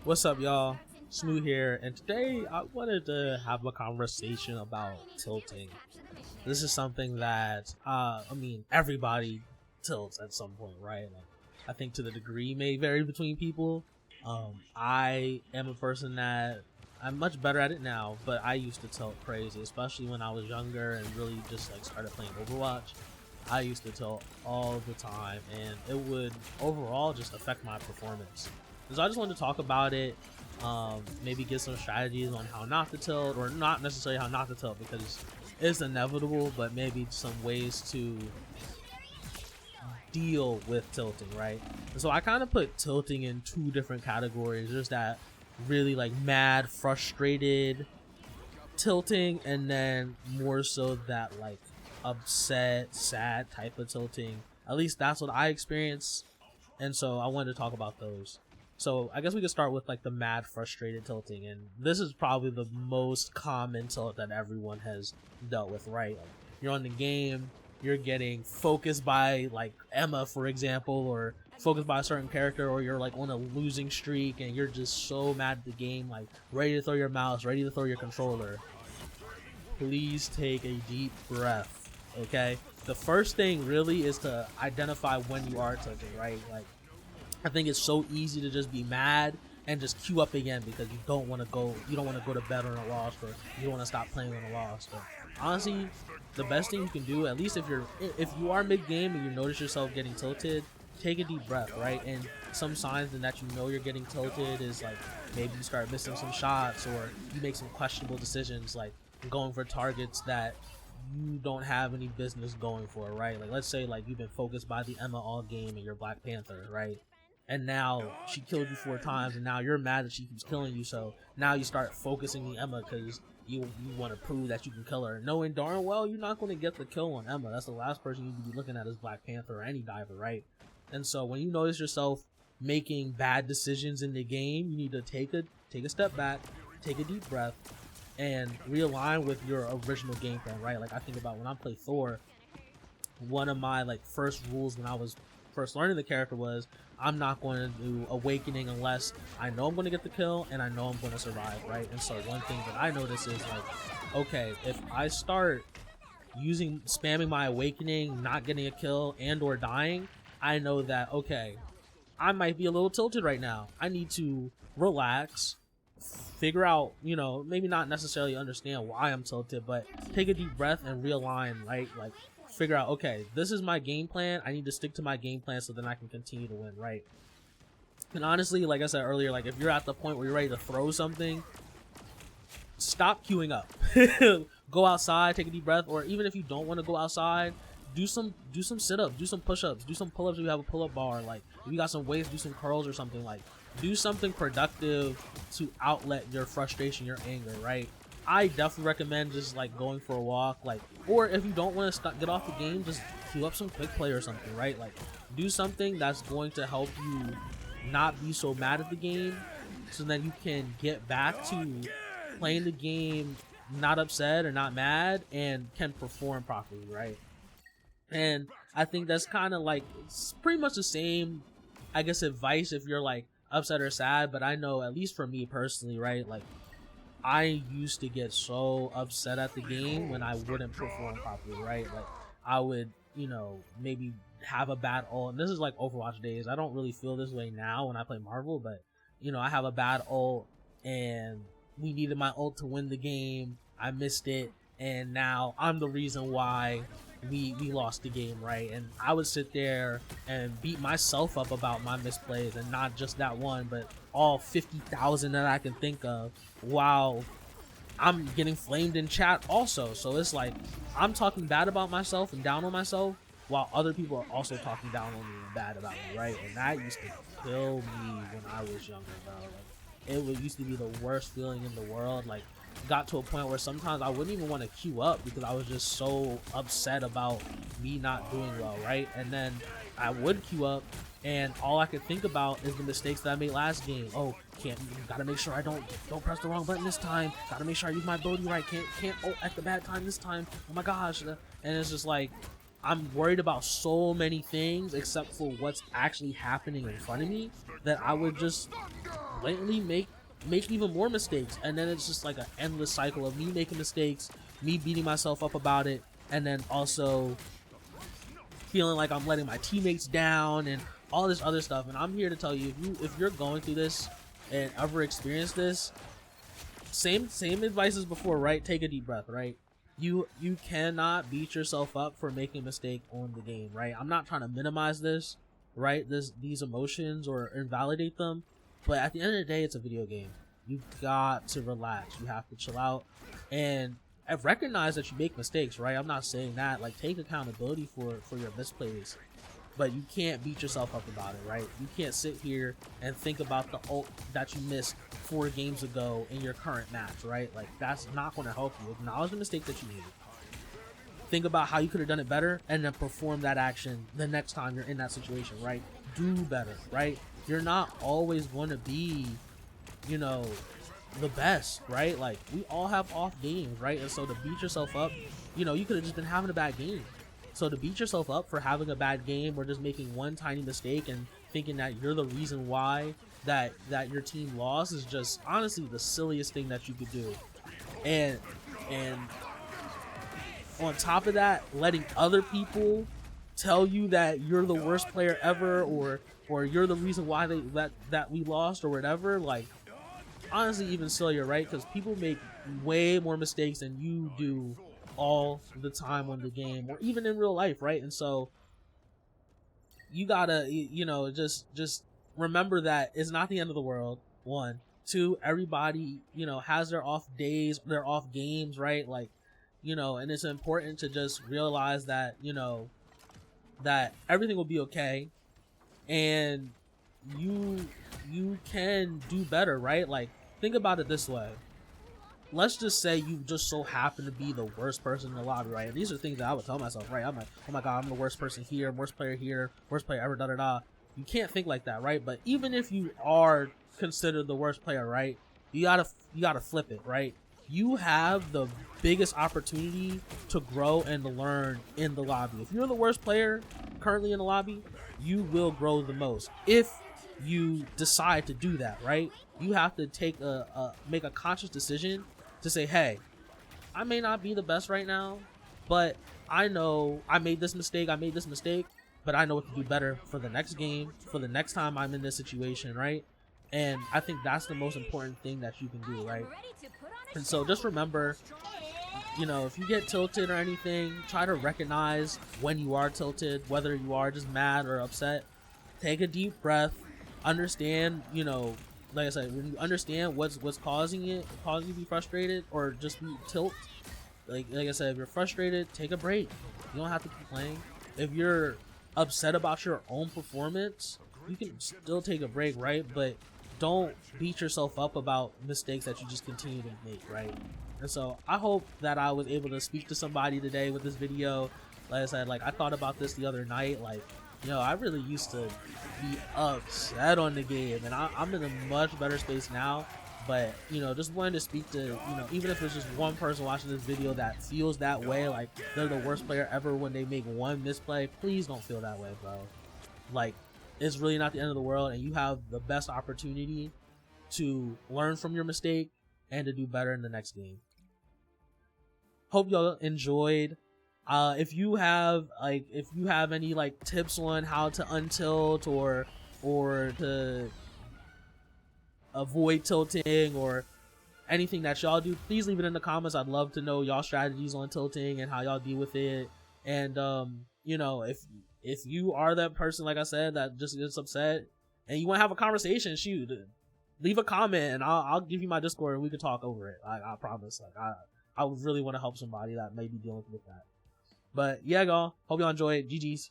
What's up, y'all? Smoo here, and today I wanted to have a conversation about tilting. This is something that, everybody tilts at some point, right? Like, I think to the degree may vary between people. I am a person that I'm much better at it now, but I used to tilt crazy, especially when I was younger and really just like started playing Overwatch. I used to tilt all the time, and it would overall just affect my performance. So I just wanted to talk about it, maybe get some strategies on how not to tilt, or not necessarily how not to tilt because it's inevitable, but maybe some ways to deal with tilting, right? And so I kind of put tilting in two different categories. There's that really like mad, frustrated tilting, and then more so that like upset, sad type of tilting. At least that's what I experience, and so I wanted to talk about those. So I guess we could start with like the mad frustrated tilting, and this is probably the most common tilt that everyone has dealt with, right? Like, you're on the game, you're getting focused by like Emma, for example, or focused by a certain character, or you're like on a losing streak and you're just so mad at the game, like ready to throw your mouse, ready to throw your controller. Please take a deep breath, okay? The first thing really is to identify when you are tilting, right? Like, I think it's so easy to just be mad and just queue up again because you don't want to go to bed on a loss, or you don't want to stop playing on a loss. But honestly, the best thing you can do, at least if you are mid game and you notice yourself getting tilted, take a deep breath, right? And some signs that you know you're getting tilted is like maybe you start missing some shots, or you make some questionable decisions, like going for targets that you don't have any business going for, right? Like, let's say like you've been focused by the Emma all game and you're Black Panther, right? And now she killed you 4 times, and now you're mad that she keeps killing you. So now you start focusing the Emma because you want to prove that you can kill her, knowing darn well you're not going to get the kill on Emma. That's the last person you need to be looking at as Black Panther or any diver, right? And so when you notice yourself making bad decisions in the game, you need to take a step back, take a deep breath, and realign with your original game plan, right? Like, I think about when I play Thor, one of my like first rules when I was first learning the character was I'm not going to do awakening unless I know I'm going to get the kill and I know I'm going to survive, right? And so one thing that I notice is like, okay, if I start spamming my awakening, not getting a kill and or dying, I know that, okay, I might be a little tilted right now. I need to relax, figure out, maybe not necessarily understand why I'm tilted, but take a deep breath and realign, right? Like, figure out, okay, this is my game plan. I need to stick to my game plan so then I can continue to win, right? And honestly, like I said earlier, like if you're at the point where you're ready to throw something, stop queuing up. Go outside, take a deep breath, or even if you don't want to go outside, do some sit-ups, do some push-ups, do some pull-ups if you have a pull-up bar. Like, if you got some weights, do some curls or something. Like, do something productive to outlet your frustration, your anger, right? I definitely recommend just like going for a walk, like, or if you don't want to get off the game, just queue up some quick play or something, right? Like, do something that's going to help you not be so mad at the game, so that you can get back to playing the game not upset or not mad and can perform properly, right? And I think that's kind of like, it's pretty much the same, I guess, advice if you're like upset or sad. But I know, at least for me personally, right, like, I used to get so upset at the game when I wouldn't perform properly, right? Like, I would, maybe have a bad ult. And this is like Overwatch days. I don't really feel this way now when I play Marvel, but, I have a bad ult and we needed my ult to win the game. I missed it, and now I'm the reason why we lost the game, right? And I would sit there and beat myself up about my misplays, and not just that one, but all 50,000 that I can think of, while I'm getting flamed in chat also. So it's like I'm talking bad about myself and down on myself, while other people are also talking down on me and bad about me, right? And that used to kill me when I was younger, bro. Like, used to be the worst feeling in the world. Like, got to a point where sometimes I wouldn't even want to queue up because I was just so upset about me not doing well, right? And then I would queue up, and all I could think about is the mistakes that I made last game. Oh, gotta make sure I don't press the wrong button this time. Gotta make sure I use my ability right. Can't ult at the bad time this time. Oh my gosh. And it's just like, I'm worried about so many things except for what's actually happening in front of me, that I would just blatantly make even more mistakes, and then it's just like an endless cycle of me making mistakes, me beating myself up about it, and then also feeling like I'm letting my teammates down and all this other stuff. And I'm here to tell you, if you're going through this and ever experienced this, same advice as before, right? Take a deep breath, right? You cannot beat yourself up for making a mistake on the game, right? I'm not trying to minimize this, right? These emotions or invalidate them, but at the end of the day, it's a video game. You got to relax. You have to chill out and recognize that you make mistakes, right? I'm not saying that. Like, take accountability for your misplays, but you can't beat yourself up about it, right? You can't sit here and think about the ult that you missed 4 games ago in your current match, right? Like, that's not going to help you. Acknowledge the mistake that you made. Think about how you could have done it better, and then perform that action the next time you're in that situation, right? Do better, right? You're not always going to be, you know, the best, right? Like, we all have off games, right? And so to beat yourself up, you know, you could have just been having a bad game. So to beat yourself up for having a bad game or just making one tiny mistake and thinking that you're the reason why that your team lost is just honestly the silliest thing that you could do. And on top of that, letting other people tell you that you're the worst player ever, or you're the reason why that we lost or whatever, like, honestly even sillier, right? Because people make way more mistakes than you do all the time on the game or even in real life, right? And so you gotta, you know, just remember that it's not the end of the world. 1, 2, everybody, you know, has their off days, their off games, right? Like, you know, and it's important to just realize that, you know, that everything will be okay, and you can do better, right? Like, think about it this way. Let's just say you just so happen to be the worst person in the lobby, right? And these are things that I would tell myself, right? I'm like, oh my god, I'm the worst person here, worst player here, worst player ever, da-da-da. You can't think like that, right? But even if you are considered the worst player, right, you gotta flip it, right? You have the biggest opportunity to grow and to learn in the lobby. If you're the worst player currently in the lobby, you will grow the most if you decide to do that, right? You have to make a conscious decision to say, hey, I may not be the best right now, but I know I made this mistake, but I know what to do better for the next game, for the next time I'm in this situation, right? And I think that's the most important thing that you can do, right? And so just remember, you know, if you get tilted or anything, try to recognize when you are tilted, whether you are just mad or upset. Take a deep breath, understand, you know, like I said, when you understand what's causing you to be frustrated or just be tilt, like I said, if you're frustrated, take a break. You don't have to keep playing. If you're upset about your own performance, you can still take a break, right? But don't beat yourself up about mistakes that you just continue to make, right? And so I hope that I was able to speak to somebody today with this video. Like I said, like, I thought about this the other night, like, you know, I really used to be upset on the game, and I'm in a much better space now. But, you know, just wanted to speak to, you know, even if it's just one person watching this video that feels that way, like they're the worst player ever when they make one misplay, please don't feel that way, bro. Like, it's really not the end of the world, and you have the best opportunity to learn from your mistake and to do better in the next game. Hope y'all enjoyed. If you have any like tips on how to untilt or to avoid tilting or anything that y'all do, please leave it in the comments. I'd love to know y'all strategies on tilting and how y'all deal with it. And you know, if you are that person, like I said, that just gets upset and you want to have a conversation, shoot, leave a comment and I'll give you my Discord and we can talk over it. I promise. Like, I would really want to help somebody that may be dealing with that. But yeah, y'all, hope y'all enjoy it. GG's.